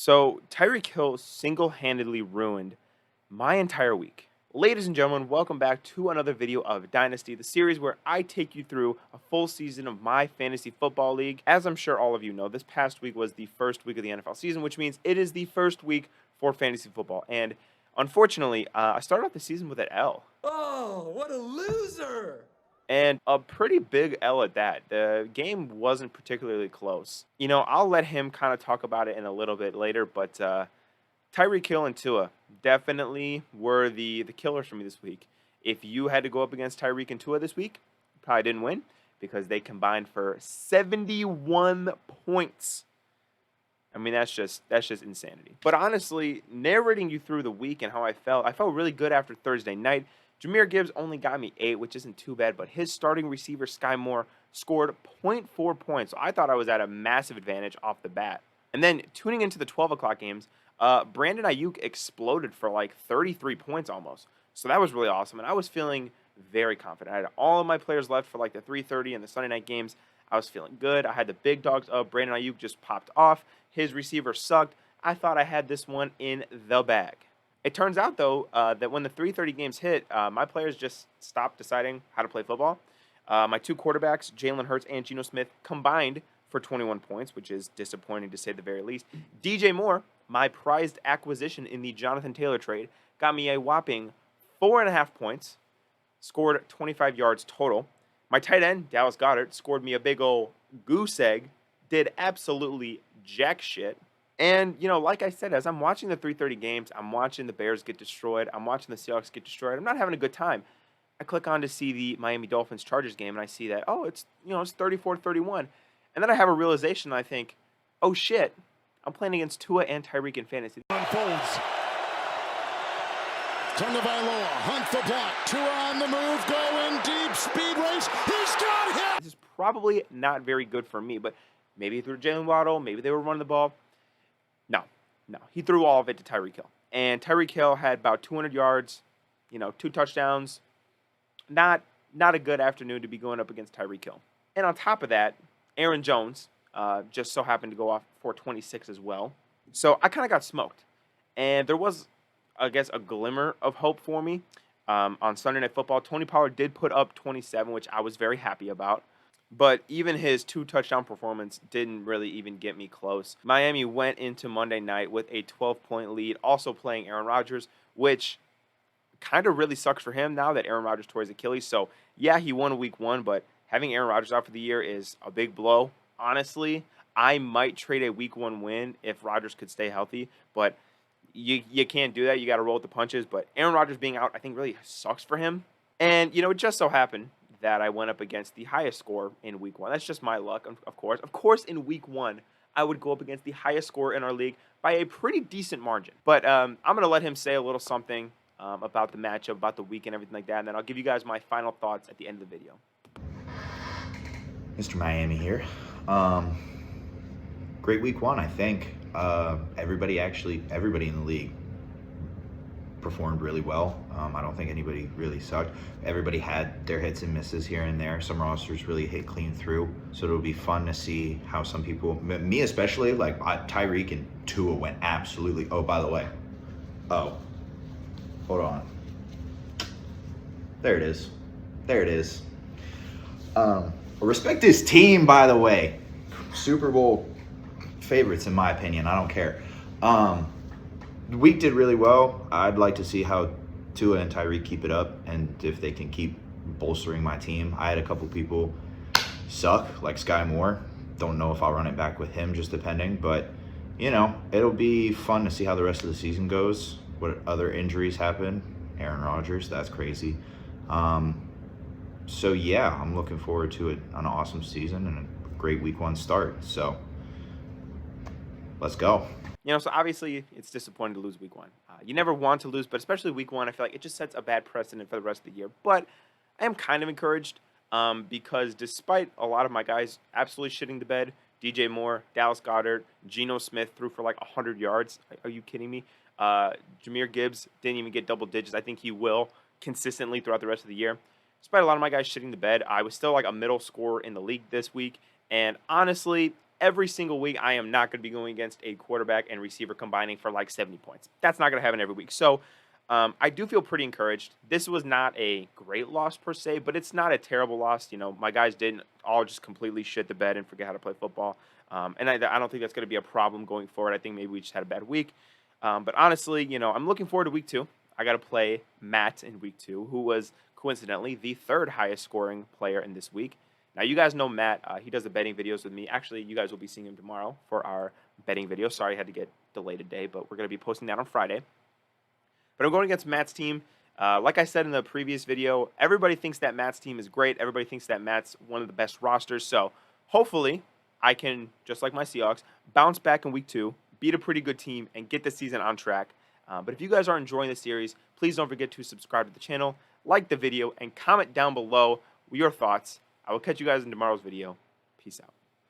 So Tyreek Hill single-handedly ruined my entire week. Ladies and gentlemen, welcome back to another video of Dynasty, the series where I take you through a full season of my fantasy football league. As I'm sure all of you know, this past week was the first week of the NFL season, which means it is the first week for fantasy football. And unfortunately, I started off the season with an L. Oh, what a loser! And a pretty big L at that. The game wasn't particularly close. I'll let him kind of talk about it in a little bit later, but Tyreek Hill and Tua definitely were the killers for me this week. If you had to go up against Tyreek and Tua this week, you probably didn't win because they combined for 71 points. I mean, that's just insanity. But honestly, narrating you through the week and how I felt really good after Thursday night. Jameer Gibbs only got me 8, which isn't too bad, but his starting receiver, Sky Moore, scored zero point 0.4 points. So I thought I was at a massive advantage off the bat. And then tuning into the 12 o'clock games, Brandon Ayuk exploded for like 33 points almost. So that was really awesome. And I was feeling very confident. I had all of my players left for like the 3:30 and the Sunday night games. I was feeling good. I had the big dogs up. Brandon Ayuk just popped off. His receiver sucked. I thought I had this one in the bag. It turns out, though, that when the 3:30 games hit, my players just stopped deciding how to play football. My two quarterbacks, Jalen Hurts and Geno Smith, combined for 21 points, which is disappointing to say the very least. DJ Moore, my prized acquisition in the Jonathan Taylor trade, got me a whopping 4.5 points, scored 25 yards total. My tight end, Dallas Goedert, scored me a big ol' goose egg, did absolutely jack shit. And, like I said, as I'm watching the 3:30 games, I'm watching the Bears get destroyed. I'm watching the Seahawks get destroyed. I'm not having a good time. I click on to see the Miami Dolphins Chargers game, and I see that, oh, it's 34-31. And then I have a realization, and I think, oh, shit, I'm playing against Tua and Tyreek in fantasy. Unfolds. Tagovailoa, Hunt the block. Tua on the move, going deep, speed race. He's got him! This is probably not very good for me, but maybe he threw Jalen Waddle. Maybe they were running the ball. No. He threw all of it to Tyreek Hill. And Tyreek Hill had about 200 yards, 2 touchdowns. Not a good afternoon to be going up against Tyreek Hill. And on top of that, Aaron Jones just so happened to go off for 26 as well. So I kind of got smoked. And there was, I guess, a glimmer of hope for me on Sunday Night Football. Tony Pollard did put up 27, which I was very happy about. But even his 2-touchdown performance didn't really even get me close. Miami went into Monday night with a 12-point lead, also playing Aaron Rodgers, which kind of really sucks for him now that Aaron Rodgers tore his Achilles. So, yeah, he won week 1, but having Aaron Rodgers out for the year is a big blow. Honestly, I might trade a week 1 win if Rodgers could stay healthy, but you can't do that. You got to roll with the punches. But Aaron Rodgers being out, I think, really sucks for him. And, it just so happened that I went up against the highest score in week 1. That's just my luck, of course. Of course, in week 1, I would go up against the highest score in our league by a pretty decent margin. But I'm going to let him say a little something about the matchup, about the week and everything like that, and then I'll give you guys my final thoughts at the end of the video. Mr. Miami here. Great week 1, I think. Everybody in the league performed really well. I don't think anybody really sucked. Everybody had their hits and misses here and there. Some rosters really hit clean through. So it'll be fun to see how some people, me especially, like Tyreek and Tua went absolutely. Oh, by the way. Oh, hold on. There it is. Respect this team, by the way. Super Bowl favorites, in my opinion. I don't care. The week did really well. I'd like to see how Tua and Tyreek keep it up and if they can keep bolstering my team. I had a couple people suck, like Sky Moore. Don't know if I'll run it back with him, just depending. But, it'll be fun to see how the rest of the season goes. What other injuries happen. Aaron Rodgers, that's crazy. So, yeah, I'm looking forward to an awesome season and a great week 1 start. So, let's go. So obviously it's disappointing to lose week 1. You never want to lose, but especially week 1, I feel like it just sets a bad precedent for the rest of the year. But I am kind of encouraged because despite a lot of my guys absolutely shitting the bed, DJ Moore, Dallas Goedert, Geno Smith threw for like 100 yards. Are you kidding me? Jameer Gibbs didn't even get double digits. I think he will consistently throughout the rest of the year. Despite a lot of my guys shitting the bed, I was still like a middle scorer in the league this week. And honestly, every single week, I am not going to be going against a quarterback and receiver combining for like 70 points. That's not going to happen every week. So I do feel pretty encouraged. This was not a great loss per se, but it's not a terrible loss. You know, my guys didn't all just completely shit the bed and forget how to play football. And I don't think that's going to be a problem going forward. I think maybe we just had a bad week. But honestly, you know, I'm looking forward to week 2. I got to play Matt in week 2, who was coincidentally the 3rd highest scoring player in this week. Now, you guys know Matt. He does the betting videos with me. Actually, you guys will be seeing him tomorrow for our betting video. Sorry, I had to get delayed a day, but we're going to be posting that on Friday. But I'm going against Matt's team. Like I said in the previous video, everybody thinks that Matt's team is great. Everybody thinks that Matt's one of the best rosters. So hopefully I can, just like my Seahawks, bounce back in week 2, beat a pretty good team, and get the season on track. But if you guys are enjoying the series, please don't forget to subscribe to the channel, like the video, and comment down below your thoughts. I will catch you guys in tomorrow's video. Peace out.